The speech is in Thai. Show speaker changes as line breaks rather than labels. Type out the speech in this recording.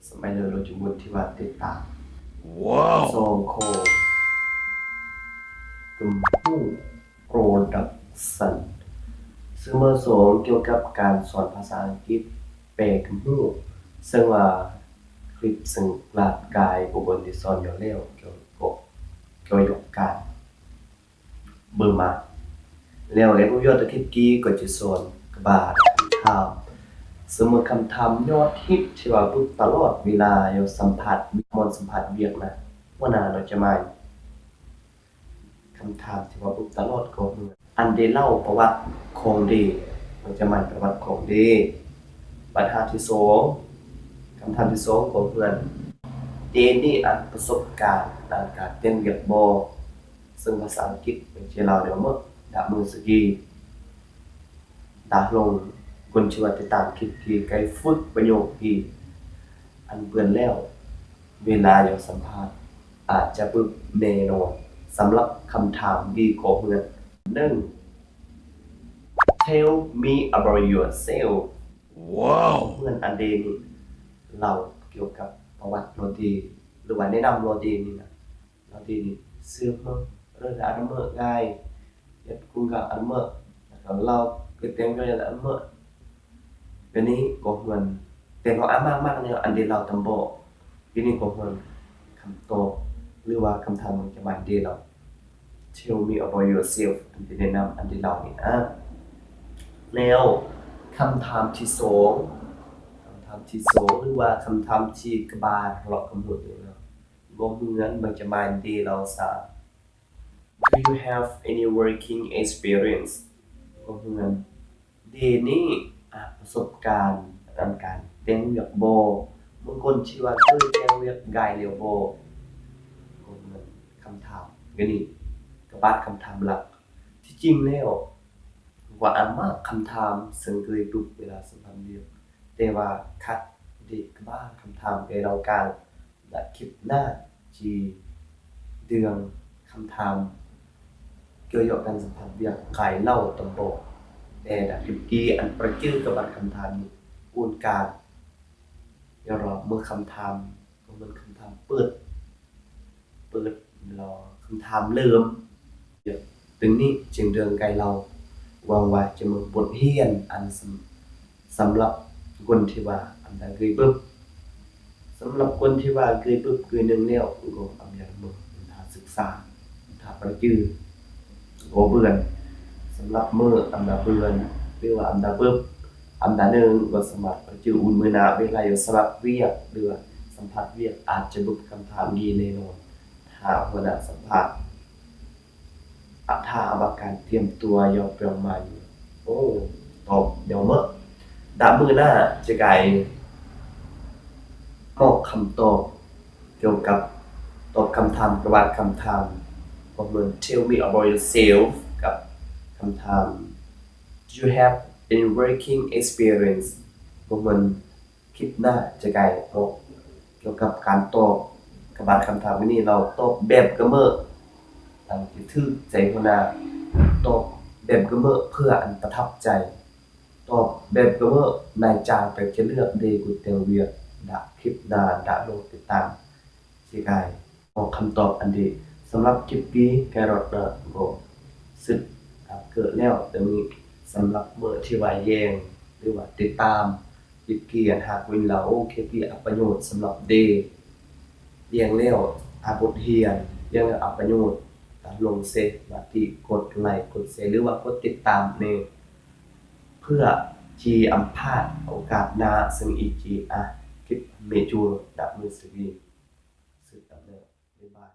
สมัยเเราจะมุนที่ว่าติดตามว้าวโซโคกุมผู้โปรดักชั่นซึ่งเมื่อสงเกี่ยวกับการสอนภาษาอังกฤษแปลกุมผู้ซึ่งว่าคลิปซึ่งลาดกายบุบลที่สอนอยู่แล้วเกี่ยวกับการเบิ่งมาแล้วไอ้ผู้ยอดตะคิดกี้ก็จะสอนกบาดถามสมมุติคำถามยอดฮิตที่ว่าปุ๊บตลอดเวลาอยู่สัมผัสมนต์สัมผัสเวียกนะว่านาเราจะมาคำถามที่ว่าปุ๊บตลอดก็คืออันเดเล่าประวัติของดีเราจะมาประวัติของดีปัญหาที่2คำถามที่2ของเพื่อนเดนี่อันประสบการณ์ด้านการเต้นเวียกบ่ซึ่งภาษาอังกฤษเป็นชื่อเราเดี๋ยวมื้อดะมือสกีดาลงคนชื่อว่าติดตามคลิปที่ไกด์ฝึกประโยคที่อันเปื้อนแล้วเวลาอยากสัมภาษณ์อาจจะปึกแน่นอนสำหรับคำถามดีของเพื่อนTell me about yourself ว้าวเพื่อนอันเดนี่เราเกี่ยวกับประวัติโรตีหรือว่าแนะนำโรตีนี่นะโรตีนี่ซื้อเพิ่มเรื่องอันเมื่อง่ายยัดคุณกับอันเมื่อแล้วเราเกิดเต็มก็จะอันเมื่อcáiนี้ก็เหมือนแต่เขาอ้างมากๆเนี่ยอันเดียวเราตำบอกที่นี่ก็เหมือนคำตอบหรือว่าคำถามมันจะมาเดียวเรา Tell me about yourself อันที่แนะนำอันที่เรานี่นะแล้วคำถามที่2หรือว่าคำถามที่กบาลเราคำพูดอยู่แล้วบ่เหมือนมันจะมาเดียวเราซะ Do you have any working experience ก็เหมือนเดนี่ประสบการณ์ด้านการแต่งเวียกบ่บางคนชื่อว่าเคยแต่งเวียกกายแล้วบ่ก็เหมือนคำถามก็นี่ก็บาดคำถามหลักที่จริงแล้วว่าอันมากคำถามซึ่งเคยถูกเวลาสัมภาษณ์เวียกแต่ว่าคัดเด็กบ้างคำถามในเราการและคลิปหน้าที่เดือนคำถามเกี่ยวกับการสัมภาษณ์เวียกกายเล่าตำบอกแต่คลิปกี้อันประจื้อกับบัดคำถามนี้ปูนการเดี๋ยวรอเมื่อคำถามก็มันคำถามเปิดรอคำถามเริ่มเดี๋ยวถึงนี้จึงเดินไกลเราวางไว้จะมาบทเรียนอันสำหรับคนที่ว่าอันใดเคยปึ๊บสำหรับคนที่ว่าเคยปึ๊บเคยนึงแล้วก็อำยามือถ้าศึกษาถ้าประจื้อบ่เบื่อสำหรับมื้ออันดาเบือนหรือว่าอันดาปึ๊บอันดานึงก็สมัครชื่ออุ่นมื้อหน้าเวลาอยู่สมัครเวียกหรือว่าสัมภาษณ์เวียกอาจจะบุกคำถามดีแน่นอนถ้าหัวหน้าสัมภาษณ์ถ้าว่าการเตรียมตัวยอมประมาณโอ้ตอบเดี๋ยวมื้อดามื้อหน้าจะไกมอบคำตอบเกี่ยวกับตอบคำถามกับว่าคำถามก็เหมือน Tell me about yourself กับคำถาม Do you have any working experience พวกมันคิดหน้าจะไกลเพราะเกี่ยวกับการตอบกับบางคำถามนี้เราตอบแบบกระเมอะตามที่ทึกใจคนหน้าตอบแบบกระเมอะเพื่ออันประทับใจตอบแบบกระเมอะนายจ้างไปจะเลือกเดกุเตลเวียดะคลิปหน้าดะโลกติดตามสิไกลออกคำตอบอันดีสำหรับคลิปนี้แครอทนะก็สึกเกิดแล้วแต่มีสำหรับเมื่อที่ว่าแยงหรือว่าติดตามคลิปเกียนหากวินเราโอเคที่อัปประโยชน์สำหรับเดเรียงแล้วบทเรียนเรียงอัปประโยชน์ลงเซฟมาที่กดไลค์กดแชร์หรือว่ากดติดตามในเพื่อจีอัมพาตโอกาสหน้าซึ่งอีกจีคลิปเมจูดับมือสวีสึกอัปเดตบ๊ายบาย